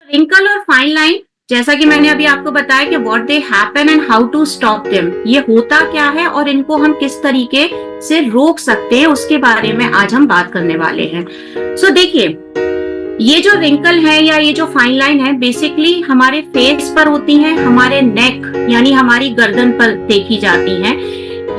Wrinkle और fine line, जैसा कि मैंने अभी आपको बताया कि what they happen and how to stop them, ये होता क्या है और इनको हम किस तरीके से रोक सकते हैं, उसके बारे में आज हम बात करने वाले हैं। सो देखिए, ये जो रिंकल है या ये जो फाइन लाइन है बेसिकली हमारे फेस पर होती हैं, हमारे नेक यानी हमारी गर्दन पर देखी जाती हैं।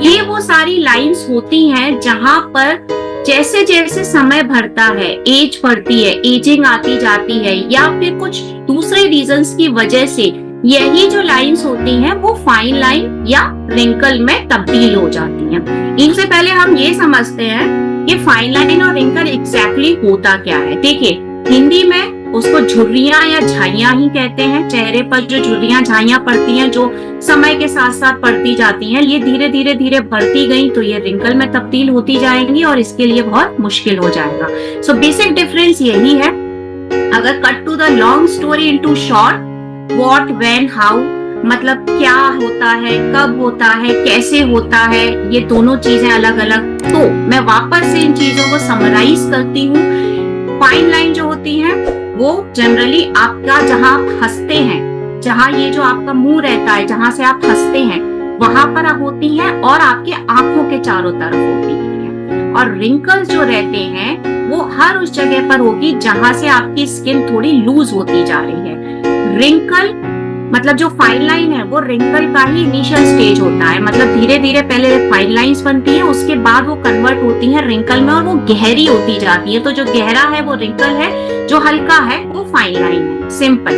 ये वो सारी लाइंस होती हैं जहां पर जैसे जैसे समय बढ़ता है, एज बढ़ती है, एजिंग आती जाती है या फिर कुछ दूसरे रीजंस की वजह से यही जो लाइंस होती हैं वो फाइन लाइन या रिंकल में तब्दील हो जाती हैं। इनसे पहले हम ये समझते हैं कि फाइन लाइन और रिंकल एग्जैक्टली होता क्या है। देखिए, हिंदी में उसको झुर्रियां या झाइयां ही कहते हैं। चेहरे पर जो झुर्रियां झाइयां पड़ती हैं, जो समय के साथ साथ बढ़ती जाती हैं, ये धीरे धीरे धीरे बढ़ती गई तो ये रिंकल में तब्दील होती जाएंगी और इसके लिए बहुत मुश्किल हो जाएगा। सो बेसिक डिफरेंस यही है। अगर cut to the long story into short, what, when, how, मतलब क्या होता है, कब होता है, कैसे होता है, ये दोनों चीजें अलग अलग। तो मैं वापस से इन चीजों को समराइज करती हूँ। फाइन लाइन जो होती है वो जनरली आपका जहां आप हंसते हैं, जहां ये जो आपका मुंह रहता है, जहां से आप हंसते हैं वहां पर होती है और आपके आंखों के चारों तरफ होती है। और रिंकल्स जो रहते हैं वो हर उस जगह पर होगी जहां से आपकी स्किन थोड़ी लूज होती जा रही है। रिंकल मतलब जो फाइन लाइन है वो रिंकल का ही इनिशियल स्टेज होता है। मतलब धीरे धीरे पहले फाइन लाइंस बनती है, उसके बाद वो कन्वर्ट होती है रिंकल में और वो गहरी होती जाती है। तो जो गहरा है वो रिंकल है, जो हल्का है वो फाइन लाइन है। सिंपल।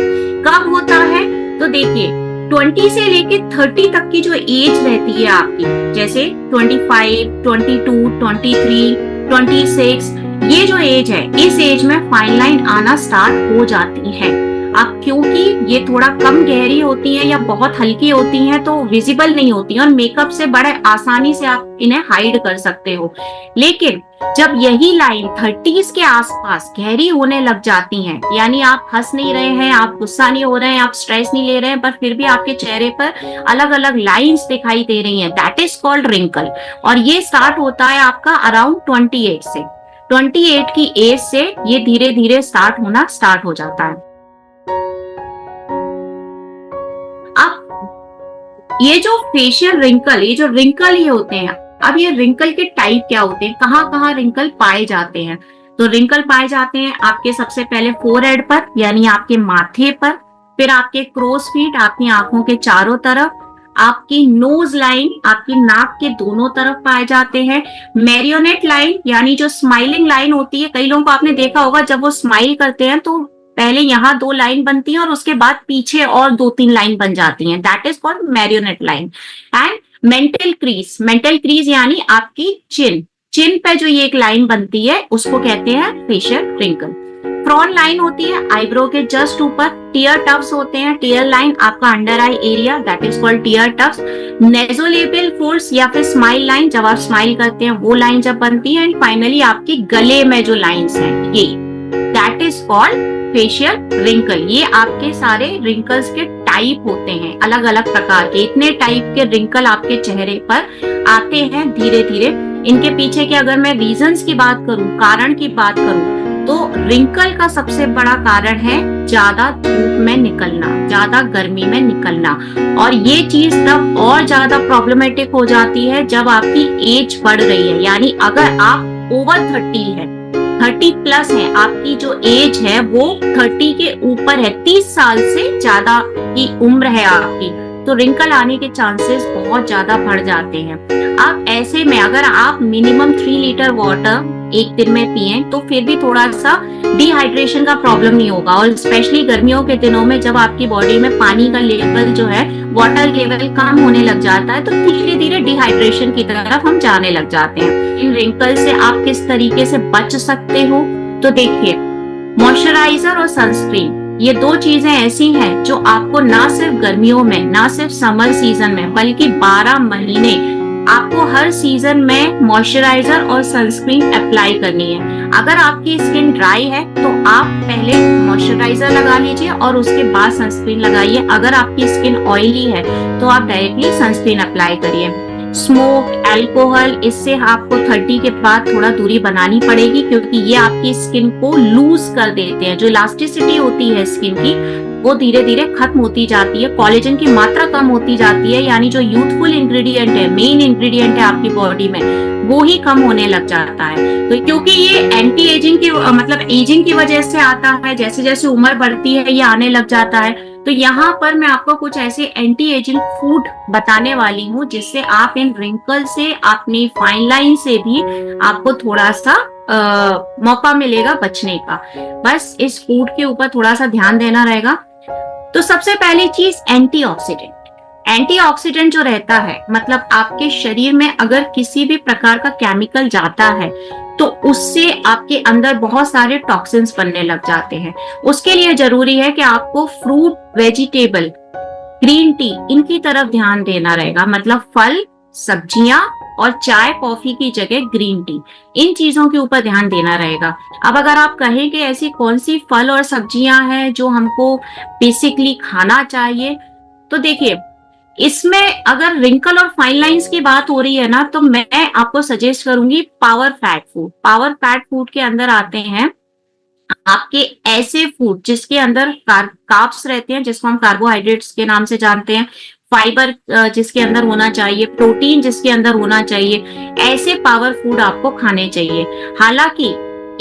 कब होता है तो देखिए, 20 से लेके 30 तक की जो एज रहती है आपकी, जैसे 25, 22, 23, 26, ये जो एज है, इस एज में फाइन लाइन आना स्टार्ट हो जाती है। अब क्योंकि ये थोड़ा कम गहरी होती है या बहुत हल्की होती हैं तो विजिबल नहीं होती और मेकअप से बड़े आसानी से आप इन्हें हाइड कर सकते हो। लेकिन जब यही लाइन 30s के आसपास गहरी होने लग जाती हैं, यानी आप हंस नहीं रहे हैं, आप गुस्सा नहीं हो रहे हैं, आप स्ट्रेस नहीं ले रहे हैं, पर फिर भी आपके चेहरे पर अलग अलग लाइंस दिखाई दे रही हैं, दैट इज कॉल्ड रिंकल। और ये स्टार्ट होता है आपका अराउंड 28 से। 28 की एज से ये धीरे धीरे स्टार्ट होना स्टार्ट हो जाता है। अब ये जो फेशियल रिंकल, ये जो रिंकल ही होते हैं, अब ये रिंकल के टाइप क्या होते हैं, कहाँ कहाँ रिंकल पाए जाते हैं। तो रिंकल पाए जाते हैं आपके सबसे पहले फोरहेड पर, यानी आपके माथे पर, फिर आपके क्रोस फीट, आपकी आंखों के चारों तरफ, आपकी नोज लाइन, आपकी नाक के दोनों तरफ पाए जाते हैं। मैरियोनेट लाइन यानी जो स्माइलिंग लाइन होती है, कई लोगों को आपने देखा होगा जब वो स्माइल करते हैं तो पहले यहाँ 2 लाइन बनती है और उसके बाद पीछे और 2-3 लाइन बन जाती हैं, that is called marionette line. And mental crease, mental crease यानी आपकी चिन पे जो ये एक लाइन बनती है उसको कहते हैं फेशियल रिंकल। फ्रॉन लाइन होती है आईब्रो के जस्ट ऊपर। टीयर टफ्स होते हैं, टीयर लाइन आपका under eye area, that is called tear troughs. Nasolabial folds या फिर स्माइल लाइन, जब आप स्माइल करते हैं वो लाइन जब बनती है। एंड फाइनली आपकी गले में जो लाइंस हैं ये, that is called facial wrinkle. ये आपके सारे रिंकल्स के टाइप होते हैं, अलग अलग प्रकार के। इतने टाइप के रिंकल आपके चेहरे पर आते हैं धीरे धीरे। इनके पीछे के अगर मैं रीजंस की बात करूं, कारण की बात करूं, तो रिंकल का सबसे बड़ा कारण है ज्यादा धूप में निकलना, ज्यादा गर्मी में निकलना। और ये चीज तब और ज्यादा प्रॉब्लमेटिक हो जाती है जब आपकी एज बढ़ रही है, यानी अगर आप ओवर 30 है, 30 प्लस है, आपकी जो एज है वो 30 के ऊपर है, 30 साल से ज्यादा की उम्र है आपकी, तो रिंकल आने के चांसेस बहुत ज्यादा बढ़ जाते हैं। अब ऐसे में अगर आप मिनिमम 3 लीटर वाटर एक दिन में पिए तो फिर भी थोड़ा सा डिहाइड्रेशन का प्रॉब्लम नहीं होगा। और स्पेशली गर्मियों के दिनों में जब आपकी बॉडी में पानी का लेवल जो है, वाटर लेवल कम होने लग जाता है, तो धीरे धीरे डिहाइड्रेशन की तरफ हम जाने लग जाते हैं। इन रिंकल से आप किस तरीके से बच सकते हो, तो देखिए, मॉइस्चराइजर और सनस्क्रीन, ये 2 चीजें ऐसी हैं जो आपको ना सिर्फ गर्मियों में, ना सिर्फ समर सीजन में, बल्कि 12 महीने आपको हर सीजन में मॉइस्चराइजर और सनस्क्रीन अप्लाई करनी है। अगर आपकी स्किन ड्राई है तो आप पहले मॉइस्चराइजर लगा लीजिए और उसके बाद सनस्क्रीन लगाइए। अगर आपकी स्किन ऑयली है तो आप डायरेक्टली सनस्क्रीन अप्लाई करिए। स्मोक, अल्कोहल, इससे आपको 30 के बाद थोड़ा दूरी बनानी पड़ेगी, क्योंकि ये आपकी स्किन को लूज कर देते हैं। जो इलास्टिसिटी होती है स्किन की वो धीरे धीरे खत्म होती जाती है, कोलेजन की मात्रा कम होती जाती है, यानी जो यूथफुल इंग्रेडिएंट है, मेन इंग्रेडिएंट है आपकी बॉडी में, वो ही कम होने लग जाता है। तो क्योंकि ये एंटी एजिंग की मतलब एजिंग की वजह से आता है, जैसे जैसे उम्र बढ़ती है ये आने लग जाता है। तो यहाँ पर मैं आपको कुछ ऐसे एंटी एजिंग फूड बताने वाली हूँ जिससे आप इन रिंकल से, अपनी फाइन लाइन से भी आपको थोड़ा सा मौका मिलेगा बचने का। बस इस फूड के ऊपर थोड़ा सा ध्यान देना रहेगा। तो सबसे पहली चीज एंटीऑक्सीडेंट। एंटीऑक्सीडेंट जो रहता है, मतलब आपके शरीर में अगर किसी भी प्रकार का केमिकल जाता है तो उससे आपके अंदर बहुत सारे टॉक्सिन्स बनने लग जाते हैं। उसके लिए जरूरी है कि आपको फ्रूट, वेजिटेबल, ग्रीन टी, इनकी तरफ ध्यान देना रहेगा। मतलब फल, सब्जियां और चाय कॉफी की जगह ग्रीन टी, इन चीजों के ऊपर ध्यान देना रहेगा। अब अगर आप कहें कि ऐसी कौन सी फल और सब्जियां हैं जो हमको बेसिकली खाना चाहिए, तो देखिए इसमें अगर रिंकल और फाइन लाइंस की बात हो रही है ना, तो मैं आपको सजेस्ट करूंगी power fat food. Power fat food के अंदर आते हैं आपके ऐसे फूड जिसके अंदर कार्ब्स रहते हैं, जिसको हम कार्बोहाइड्रेट्स के नाम से जानते हैं, फाइबर जिसके अंदर होना चाहिए, प्रोटीन जिसके अंदर होना चाहिए, ऐसे पावर फूड आपको खाने चाहिए। हालांकि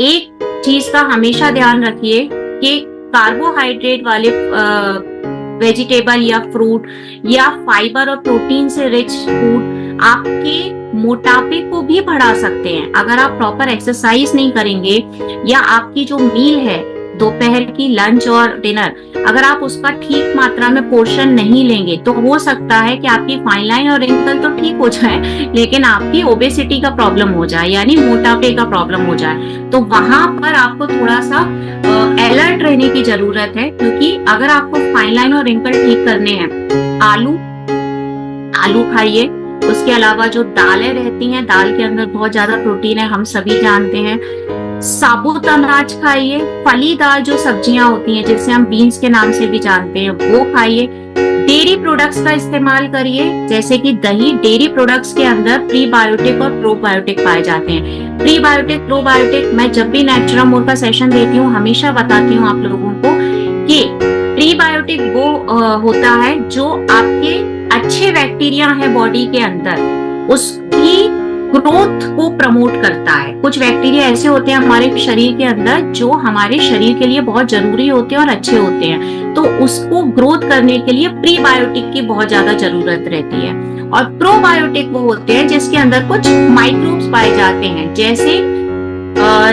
एक चीज का हमेशा ध्यान रखिए कि कार्बोहाइड्रेट वाले वेजिटेबल या फ्रूट या फाइबर और प्रोटीन से रिच फूड आपके मोटापे को भी बढ़ा सकते हैं। अगर आप प्रॉपर एक्सरसाइज नहीं करेंगे या आपकी जो मील है, दोपहर की लंच और डिनर, अगर आप उसका ठीक मात्रा में पोर्शन नहीं लेंगे तो हो सकता है कि आपकी फाइन लाइन और रिंकल तो ठीक हो जाए, लेकिन आपकी ओबेसिटी का प्रॉब्लम हो जाए, यानी मोटापे का प्रॉब्लम हो जाए। तो वहां पर आपको थोड़ा सा अलर्ट रहने की जरूरत है, क्योंकि अगर आपको फाइन लाइन और रिंकल ठीक करने हैं, आलू खाइए। उसके अलावा जो दालें रहती हैं, दाल के अंदर बहुत ज्यादा प्रोटीन है, हम सभी जानते हैं। साबुत अनाज खाइए। फलीदार जो सब्जियां होती हैं, जिसे हम बीन्स के नाम से भी जानते हैं, वो खाइए। डेयरी प्रोडक्ट्स का इस्तेमाल करिए, जैसे कि दही। डेयरी प्रोडक्ट्स के अंदर प्रीबायोटिक और प्रोबायोटिक पाए जाते हैं। प्रीबायोटिक, प्रोबायोटिक मैं जब भी नेचुरामोर का सेशन देती हूँ हमेशा बताती हूँ आप लोगों को कि प्रीबायोटिक वो होता है जो आपके अच्छे बैक्टीरिया है बॉडी के अंदर, उसकी ग्रोथ को प्रमोट करता है। कुछ बैक्टीरिया ऐसे होते हैं हमारे शरीर के अंदर जो हमारे शरीर के लिए बहुत जरूरी होते हैं और अच्छे होते हैं, तो उसको ग्रोथ करने के लिए प्रीबायोटिक की बहुत ज्यादा जरूरत रहती है। और प्रोबायोटिक वो होते हैं जिसके अंदर कुछ माइक्रोब्स पाए जाते हैं, जैसे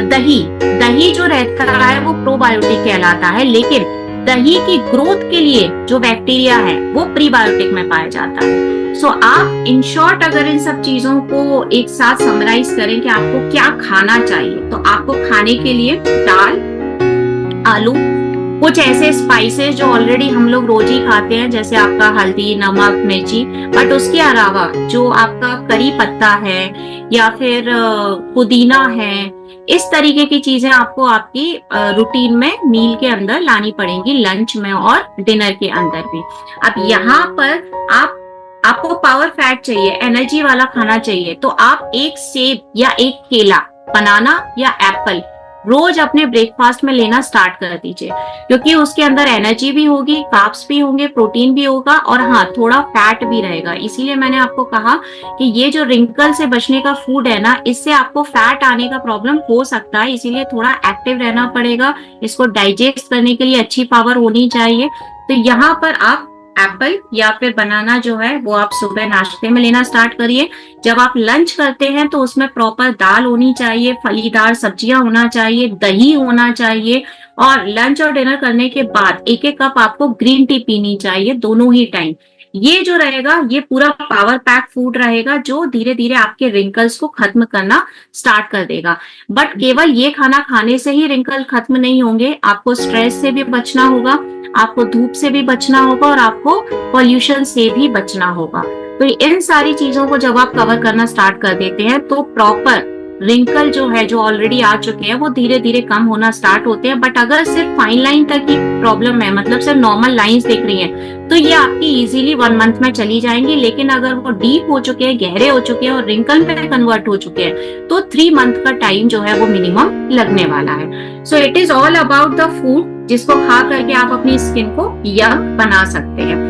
दही जो रहता है वो प्रोबायोटिक कहलाता है, लेकिन दही की ग्रोथ के लिए जो बैक्टीरिया है वो प्रीबायोटिक में पाया जाता है। सो आप इन शॉर्ट अगर इन सब चीजों को एक साथ समराइज करें कि आपको क्या खाना चाहिए, तो आपको खाने के लिए दाल, आलू, कुछ ऐसे स्पाइसेस जो ऑलरेडी हम लोग रोज ही खाते हैं, जैसे आपका हल्दी, नमक, मिर्ची, बट उसके अलावा जो आपका करी पत्ता है या फिर पुदीना है, इस तरीके की चीजें आपको आपकी रूटीन में मील के अंदर लानी पड़ेंगी, लंच में और डिनर के अंदर भी। अब यहाँ पर आपको पावर फैट चाहिए, एनर्जी वाला खाना चाहिए, तो आप एक सेब या एक केला, बनाना या एप्पल रोज अपने ब्रेकफास्ट में लेना स्टार्ट कर दीजिए, क्योंकि उसके अंदर एनर्जी भी होगी, कार्ब्स भी होंगे, प्रोटीन भी होगा और हाँ थोड़ा फैट भी रहेगा। इसीलिए मैंने आपको कहा कि ये जो रिंकल से बचने का फूड है ना, इससे आपको फैट आने का प्रॉब्लम हो सकता है, इसीलिए थोड़ा एक्टिव रहना पड़ेगा। इसको डाइजेस्ट करने के लिए अच्छी पावर होनी चाहिए। तो यहाँ पर आप एप्पल या फिर बनाना जो है वो आप सुबह नाश्ते में लेना स्टार्ट करिए। जब आप लंच करते हैं तो उसमें प्रॉपर दाल होनी चाहिए, फलीदार सब्जियां होना चाहिए, दही होना चाहिए, और लंच और डिनर करने के बाद 1-1 कप आपको ग्रीन टी पीनी चाहिए दोनों ही टाइम। ये जो रहेगा ये पूरा पावर पैक फूड रहेगा जो धीरे धीरे आपके रिंकल्स को खत्म करना स्टार्ट कर देगा। बट केवल ये खाना खाने से ही रिंकल खत्म नहीं होंगे, आपको स्ट्रेस से भी बचना होगा, आपको धूप से भी बचना होगा और आपको पॉल्यूशन से भी बचना होगा। तो इन सारी चीजों को जब आप कवर करना स्टार्ट कर देते हैं तो प्रॉपर रिंकल जो है जो ऑलरेडी आ चुके हैं वो धीरे धीरे कम होना स्टार्ट होते हैं। बट अगर सिर्फ फाइन लाइन तक ही प्रॉब्लम है, मतलब सिर्फ नॉर्मल लाइंस दिख रही हैं, तो ये आपकी इजीली 1 मंथ में चली जाएंगी। लेकिन अगर वो डीप हो चुके हैं, गहरे हो चुके हैं और रिंकल में कन्वर्ट हो चुके हैं, तो 3 मंथ का टाइम जो है वो मिनिमम लगने वाला है। So it is all about the food जिसको खा करके आप अपनी स्किन को यंग बना सकते हैं।